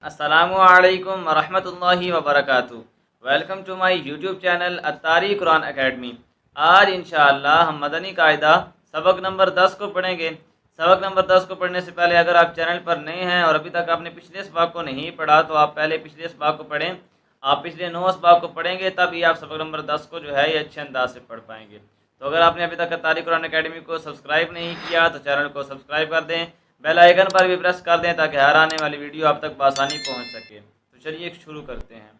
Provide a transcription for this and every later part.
السلام علیکم ورحمۃ اللہ وبرکاتہ۔ Welcome to my YouTube channel Altari Quran academy. آج انشاءاللہ ہم مدنی قاعدہ سبق نمبر 10 کو پڑھیں گے۔ سبق نمبر 10 کو پڑھنے سے پہلے اگر آپ چینل پر نئے ہیں اور ابھی تک آپ نے پچھلے اسباق کو نہیں پڑھا تو آپ پہلے پچھلے اسباق کو پڑھیں۔ آپ پچھلے 9 اسباق کو پڑھیں گے تب ہی آپ سبق نمبر 10 کو جو ہے یہ اچھے انداز سے پڑھ پائیں گے۔ تو اگر آپ نے ابھی تک الطاری قرآن اکیڈمی کو سبسکرائب نہیں کیا تو چینل کو سبسکرائب کر دیں، بیل آئیکن پر بھی پریس کر دیں تاکہ ہر آنے والی ویڈیو آپ تک بآسانی پہنچ سکے۔ تو چلیے شروع کرتے ہیں۔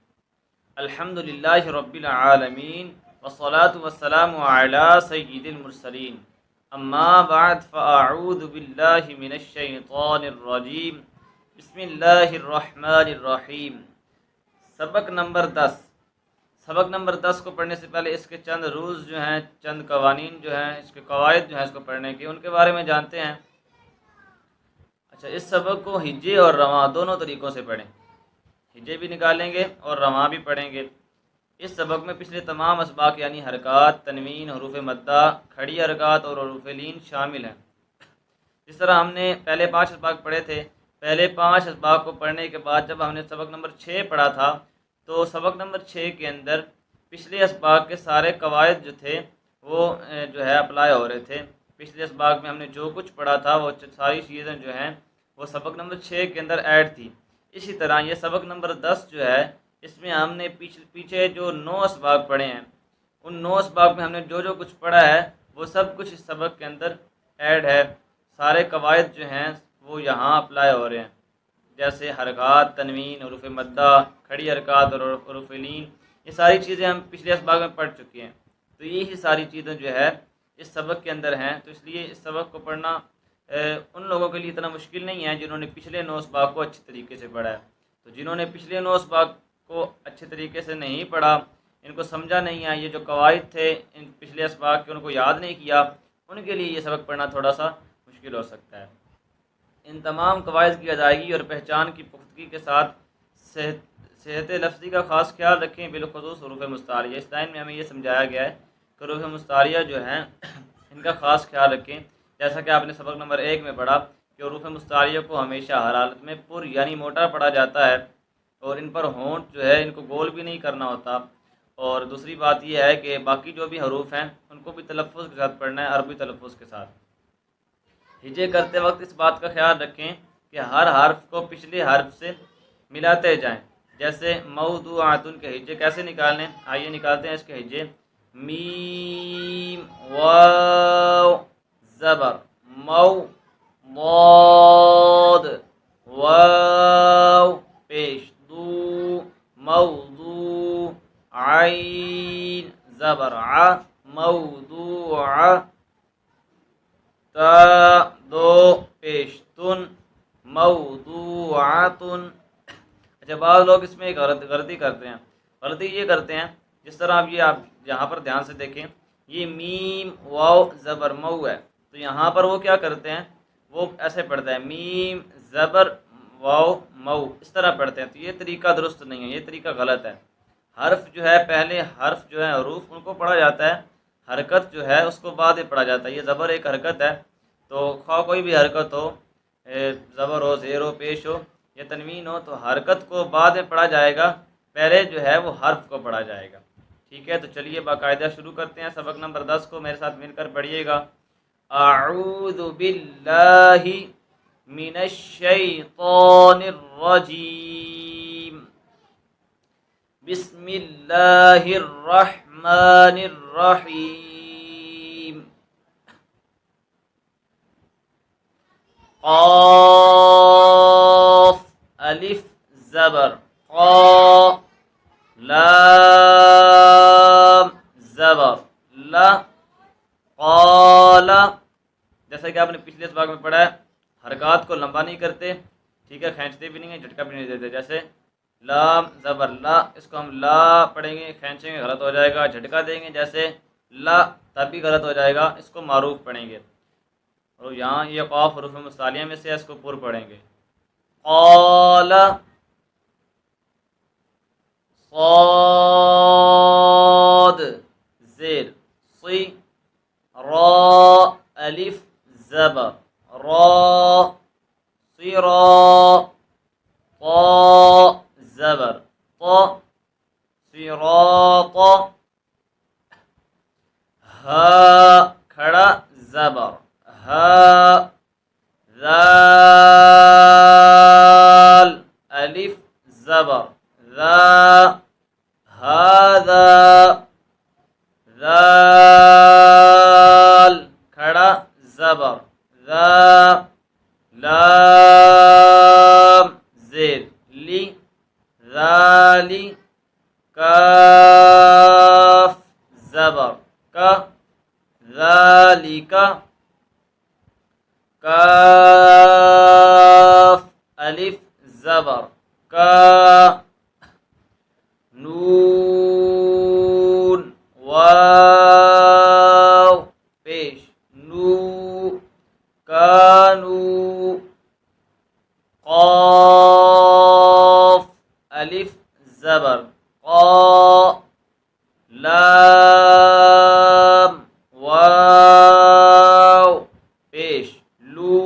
الحمدللہ رب العالمین والصلاة والسلام علی سید المرسلین، اما بعد فاعوذ باللہ من الشیطان الرجیم، بسم اللہ الرحمن الرحیم۔ سبق نمبر 10۔ سبق نمبر 10 کو پڑھنے سے پہلے اس کے چند رولز جو ہیں، چند قوانین جو ہیں، اس کے قواعد جو ہیں اس کو پڑھنے کے، ان کے بارے میں جانتے ہیں۔ اچھا، اس سبق کو ہجے اور رواں دونوں طریقوں سے پڑھیں۔ ہجے بھی نکالیں گے اور رواں بھی پڑھیں گے۔ اس سبق میں پچھلے تمام اسباق یعنی حرکات، تنوین، حروف مدہ، کھڑی حرکات اور حروف لین شامل ہیں۔ جس طرح ہم نے پہلے 5 اسباق پڑھے تھے، پہلے 5 اسباق کو پڑھنے کے بعد جب ہم نے سبق نمبر 6 پڑھا تھا تو سبق نمبر 6 کے اندر پچھلے اسباق کے سارے قواعد جو تھے وہ جو ہے اپلائی ہو رہے تھے۔ پچھلے اسباق میں ہم نے جو کچھ پڑھا تھا وہ ساری چیزیں جو ہیں وہ سبق نمبر 6 کے اندر ایڈ تھی۔ اسی طرح یہ سبق نمبر 10 جو ہے اس میں ہم نے پیچھے جو 9 اسباق پڑھے ہیں، ان 9 اسباق میں ہم نے جو کچھ پڑھا ہے وہ سب کچھ اس سبق کے اندر ایڈ ہے۔ سارے قواعد جو ہیں وہ یہاں اپلائی ہو رہے ہیں، جیسے حرکات، تنوین، حروف مدہ، کھڑی حرکات اور حروف لین، یہ ساری چیزیں ہم پچھلے اسباق میں پڑھ چکے ہیں۔ تو یہی ساری چیزیں جو ہے اس سبق کے اندر ہیں، تو اس لیے اس سبق کو پڑھنا ان لوگوں کے لیے اتنا مشکل نہیں ہے جنہوں نے پچھلے 9 اسباق کو اچھے طریقے سے پڑھا ہے۔ تو جنہوں نے پچھلے 9 اسباق کو اچھے طریقے سے نہیں پڑھا، ان کو سمجھا نہیں ہے، یہ جو قواعد تھے ان پچھلے اسباق کے ان کو یاد نہیں کیا، ان کے لیے یہ سبق پڑھنا تھوڑا سا مشکل ہو سکتا ہے۔ ان تمام قواعد کی ادائیگی اور پہچان کی پختگی کے ساتھ صحت لفظی کا خاص خیال رکھیں، بالخصوص حروف مستعاریہ۔ اس لائن میں ہمیں یہ سمجھایا گیا ہے کہ حروف مستعاریہ جو ہیں ان کا خاص خیال رکھیں، جیسا کہ آپ نے سبق نمبر 1 میں پڑھا کہ حروف مستعاریہ کو ہمیشہ ہر حالت میں پر یعنی موٹا پڑھا جاتا ہے، اور ان پر ہونٹ جو ہے ان کو گول بھی نہیں کرنا ہوتا۔ اور دوسری بات یہ ہے کہ باقی جو بھی حروف ہیں ان کو بھی تلفظ کے ساتھ پڑھنا ہے، عربی تلفظ کے ساتھ۔ ہجے کرتے وقت اس بات کا خیال رکھیں کہ ہر حرف کو پچھلے حرف سے ملاتے جائیں، جیسے موضوعاتن کے ہجے کیسے نکالنے، آئیے نکالتے ہیں اس کے ہجے۔ میم واو زبر مو، ضاد واو پیش دو، موضوع، عین زبر ع، موضوع، تا دو پیش تن، موضوعاتن۔ اچھا، بعض لوگ اس میں ایک غلطی کرتے ہیں۔ غلطی یہ کرتے ہیں، جس طرح آپ یہاں پر دھیان سے دیکھیں، یہ میم واو زبر مو ہے، تو یہاں پر وہ کیا کرتے ہیں، وہ ایسے پڑھتا ہے میم زبر واو مو، اس طرح پڑھتے ہیں۔ تو یہ طریقہ درست نہیں ہے، یہ طریقہ غلط ہے۔ حرف جو ہے پہلے حرف جو ہے حروف ان کو پڑھا جاتا ہے، حرکت جو ہے اس کو بعد میں پڑھا جاتا ہے۔ یہ زبر ایک حرکت ہے، تو خواہ کوئی بھی حرکت ہو، زبر ہو، زیر ہو، پیش ہو یا تنوین ہو، تو حرکت کو بعد میں پڑھا جائے گا، پہلے جو ہے وہ حرف کو پڑھا جائے گا۔ ٹھیک ہے، تو چلیے باقاعدہ شروع کرتے ہیں۔ سبق نمبر 10 کو میرے ساتھ مل کر پڑھیے گا۔ اعوذ باللہ من الشیطان الرجیم، بسم اللہ الرحمن الرحیم۔ قاف الف زبر قا، لام زبر لا، قال، جیسا کہ آپ نے پچھلے اسباق میں پڑھا ہے، حرکات کو لمبا نہیں کرتے، ٹھیک ہے، کھینچتے بھی نہیں ہیں، جھٹکا بھی نہیں دیتے۔ جیسے لام زبر لا، اس کو ہم لا پڑھیں گے، کھینچیں گے غلط ہو جائے گا، جھٹکا دیں گے جیسے لا تب بھی غلط ہو جائے گا، اس کو معروف پڑھیں گے۔ اور یہاں یہ قاف حروف مستعلیہ میں سے اس کو پر پڑھیں گے۔ قال، صاد زیر صی، را الف زبر را، صرا، طا الف زبر ذا هذا ذال کھڑا زبر ذا لام زیر لی ذالی کاف زبر کا ذالک کاف الف زبر کا نون واو پیش نو کانو قاف الف زبر قا لام واو پیش لو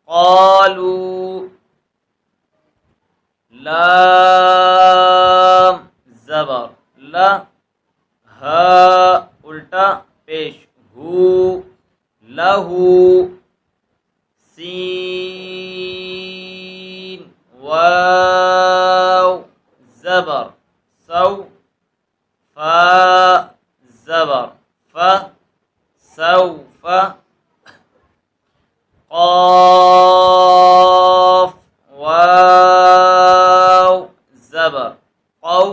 قالو لام زبر لا ہا الٹا پیش ہو لہو سین واو زبر سو فا زبر فا سوف قاف واو زبر قو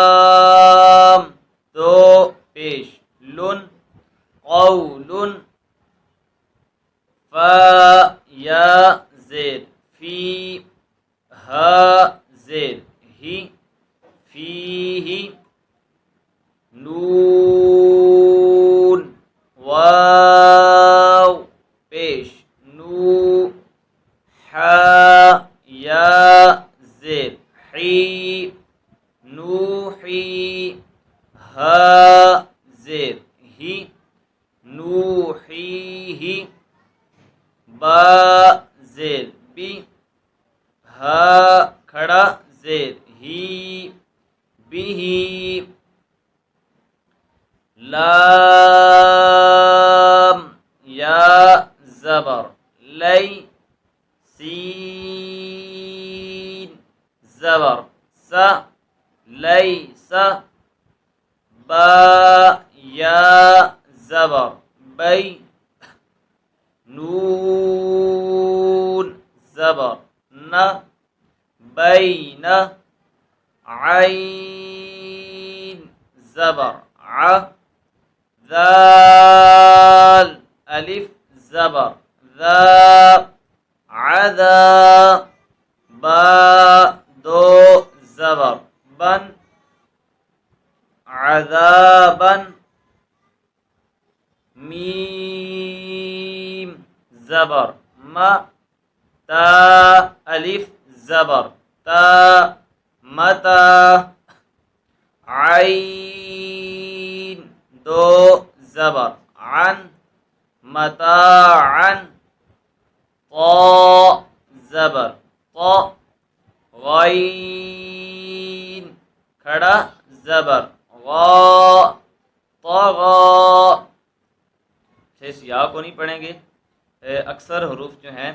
لام دو پیش لن قول فا یا زیر فی ہا زیر ہی فیہ نون واو پیش نو حا یا زیر حی نوحی ہا زیر ہی نوحیہ با زیر بی ہا کھڑا زیر ہی بھی لام یا زبر لی سین زبر سا لیس با یا زبر بی نون زبر نہ بین عین زبر ع ذال الف زبر ذا عذا با دو زبر بن عذابا میم زبر ما تا الف زبر تا متا عین دو زبر عن متاعا طا زبر طا غین کھڑا زبر غا طغا اس یا کو نہیں پڑھیں گے. اکثر حروف جو ہیں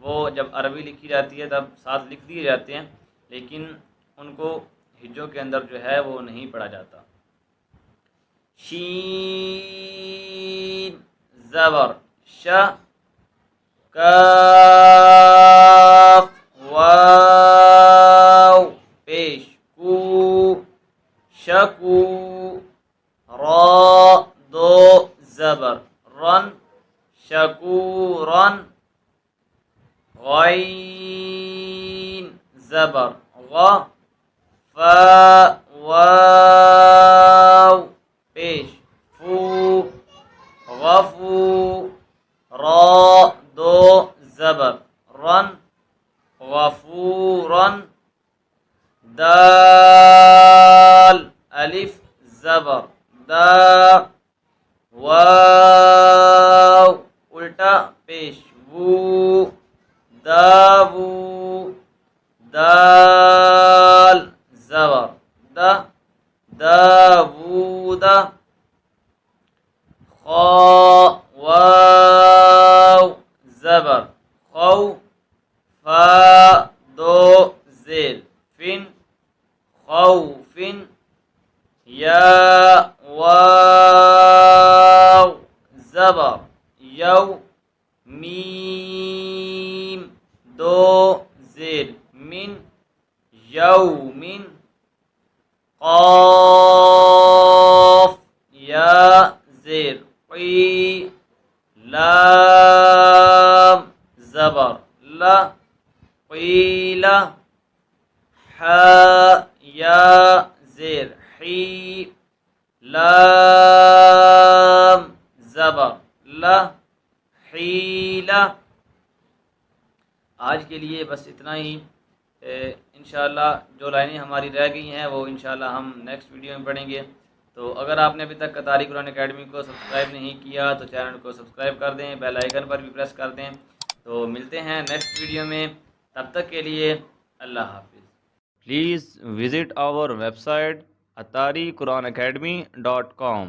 وہ جب عربی لکھی جاتی ہے تب ساتھ لکھ دیے جاتے ہیں، لیکن ان کو ہجوں کے اندر جو ہے وہ نہیں پڑھا جاتا. شین زبر ش کاف واو پیش کو شکو را دو زبر رن شکورن غین زبر غ فا واو پیش فو غفو را دو زبر رن غفورن دال الف زبر دا واو الٹا پیش وو داوو دال زبر دا داوود خا واو زبر خو فا دو زیر فن خوفن یا واو زبر یو میم دو زیر من یومن قاف یا زیر قی لام زبر لا قیل حا یا زیر حی لام زبر لا حیلہ۔ آج کے لیے بس اتنا ہی۔ انشاءاللہ جو لائنیں ہماری رہ گئی ہیں وہ انشاءاللہ ہم نیکسٹ ویڈیو میں پڑھیں گے۔ تو اگر آپ نے ابھی تک قطاری قرآن اکیڈمی کو سبسکرائب نہیں کیا تو چینل کو سبسکرائب کر دیں، بیل آئیکن پر بھی پریس کر دیں۔ تو ملتے ہیں نیکسٹ ویڈیو میں، تب تک کے لیے اللہ حافظ۔ Please visit our website atariquranacademy.com